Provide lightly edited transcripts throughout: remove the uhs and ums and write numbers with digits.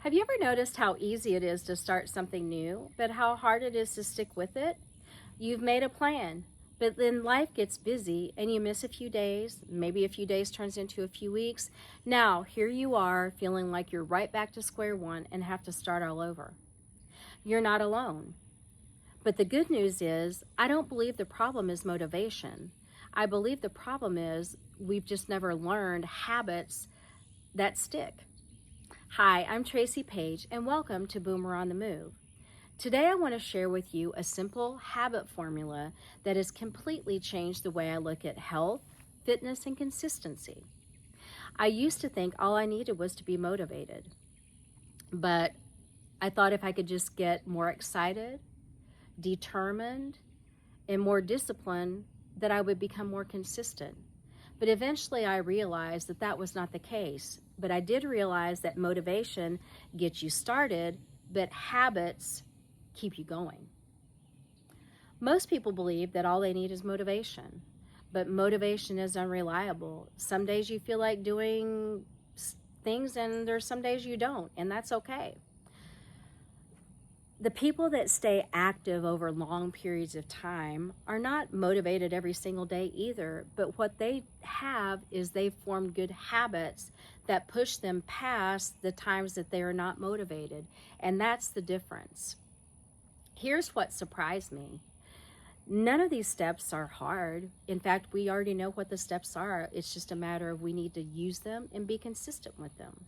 Have you ever noticed how easy it is to start something new, but how hard it is to stick with it? You've made a plan, but then life gets busy and you miss a few days. Maybe a few days turns into a few weeks. Now, here you are feeling like you're right back to square one and have to start all over. You're not alone. But the good news is, I don't believe the problem is motivation. I believe the problem is we've just never learned habits that stick. Hi, I'm Tracey Page, and welcome to Boomer on the Move. Today I want to share with you a simple habit formula that has completely changed the way I look at health, fitness, and consistency. I used to think all I needed was to be motivated, but I thought if I could just get more excited, determined, and more disciplined, that I would become more consistent. But eventually I realized that that was not the case. But I did realize that motivation gets you started, but habits keep you going. Most people believe that all they need is motivation, but motivation is unreliable. Some days you feel like doing things and there's some days you don't, and that's okay. The people that stay active over long periods of time are not motivated every single day either, but what they have is they've formed good habits that push them past the times that they are not motivated, and that's the difference. Here's what surprised me. None of these steps are hard. In fact, we already know what the steps are. It's just a matter of we need to use them and be consistent with them.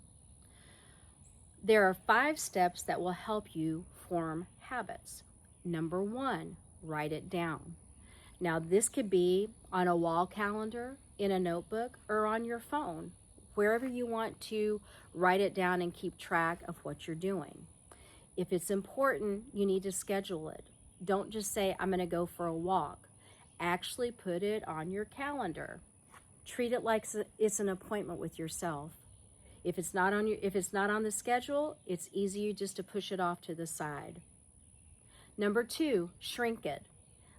There are 5 steps that will help you form habits. Number 1, write it down. Now, this could be on a wall calendar, in a notebook, or on your phone, wherever you want to write it down and keep track of what you're doing. If it's important, you need to schedule it. Don't just say, I'm going to go for a walk. Actually put it on your calendar. Treat it like it's an appointment with yourself. If it's not on the schedule, it's easier just to push it off to the side. Number 2, shrink it.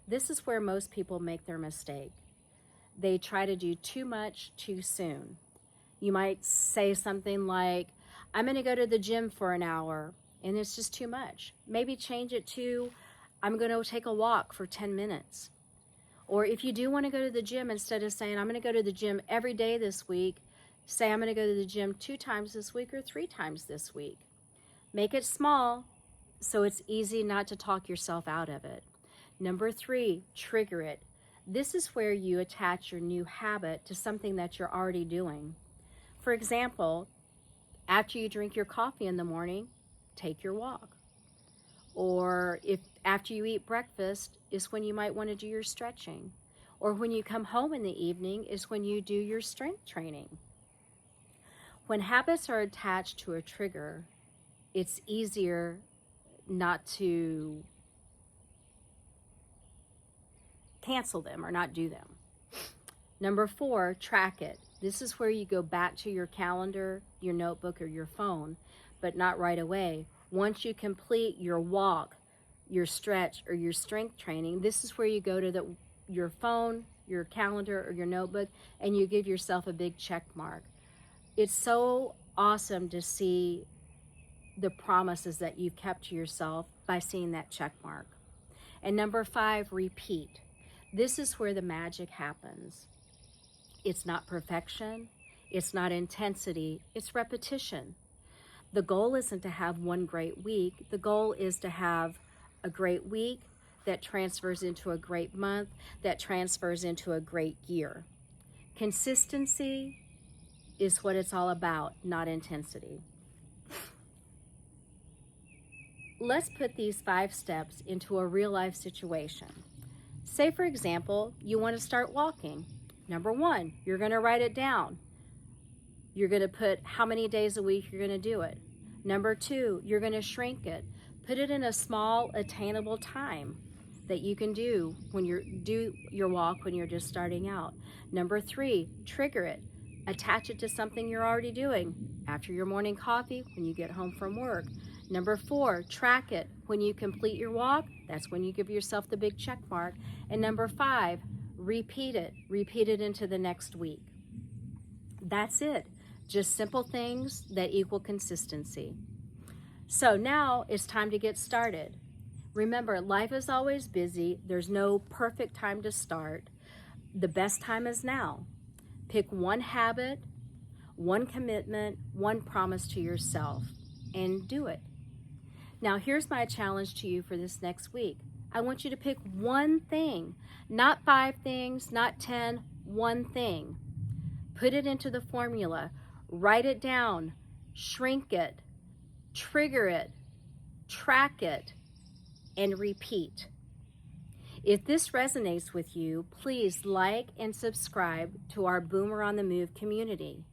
This is where most people make their mistake. They try to do too much too soon. You might say something like, I'm going to go to the gym for an hour, and it's just too much. Maybe change it to, I'm going to take a walk for 10 minutes. Or if you do want to go to the gym, instead of saying, I'm going to go to the gym every day this week, say I'm going to go to the gym 2 times this week or 3 times this week. Make it small so it's easy not to talk yourself out of it. Number 3, trigger it. This is where you attach your new habit to something that you're already doing. For example, after you drink your coffee in the morning, take your walk. Or if after you eat breakfast is when you might want to do your stretching. Or when you come home in the evening is when you do your strength training. When habits are attached to a trigger, it's easier not to cancel them or not do them. Number 4, track it. This is where you go back to your calendar, your notebook, or your phone, but not right away. Once you complete your walk, your stretch, or your strength training, this is where you go to your phone, your calendar, or your notebook, and you give yourself a big check mark. It's so awesome to see the promises that you've kept to yourself by seeing that check mark. And number 5, repeat. This is where the magic happens. It's not perfection, it's not intensity, it's repetition. The goal isn't to have one great week. The goal is to have a great week that transfers into a great month, that transfers into a great year. Consistency is what it's all about, not intensity. Let's put these 5 steps into a real life situation. Say, for example, you want to start walking. Number 1, you're going to write it down. You're going to put how many days a week you're going to do it. Number 2, you're going to shrink it. Put it in a small, attainable time that you can do when you do your walk when you're just starting out. Number 3, trigger it. Attach it to something you're already doing. After your morning coffee, when you get home from work. Number 4, track it. When you complete your walk, that's when you give yourself the big check mark. And number 5, repeat it. Repeat it into the next week. That's it. Just simple things that equal consistency. So now it's time to get started. Remember, life is always busy. There's no perfect time to start. The best time is now. Pick one habit, one commitment, one promise to yourself, and do it. Now, here's my challenge to you for this next week. I want you to pick one thing, not 5 things, not 10, one thing. Put it into the formula, write it down, shrink it, trigger it, track it, and repeat. If this resonates with you, please like and subscribe to our Boomer on the Move community.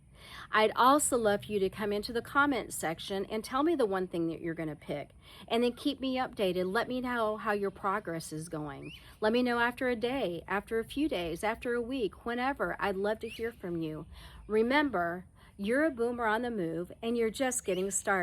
I'd also love for you to come into the comment section and tell me the one thing that you're going to pick. And then keep me updated. Let me know how your progress is going. Let me know after a day, after a few days, after a week, whenever. I'd love to hear from you. Remember, you're a boomer on the move and you're just getting started.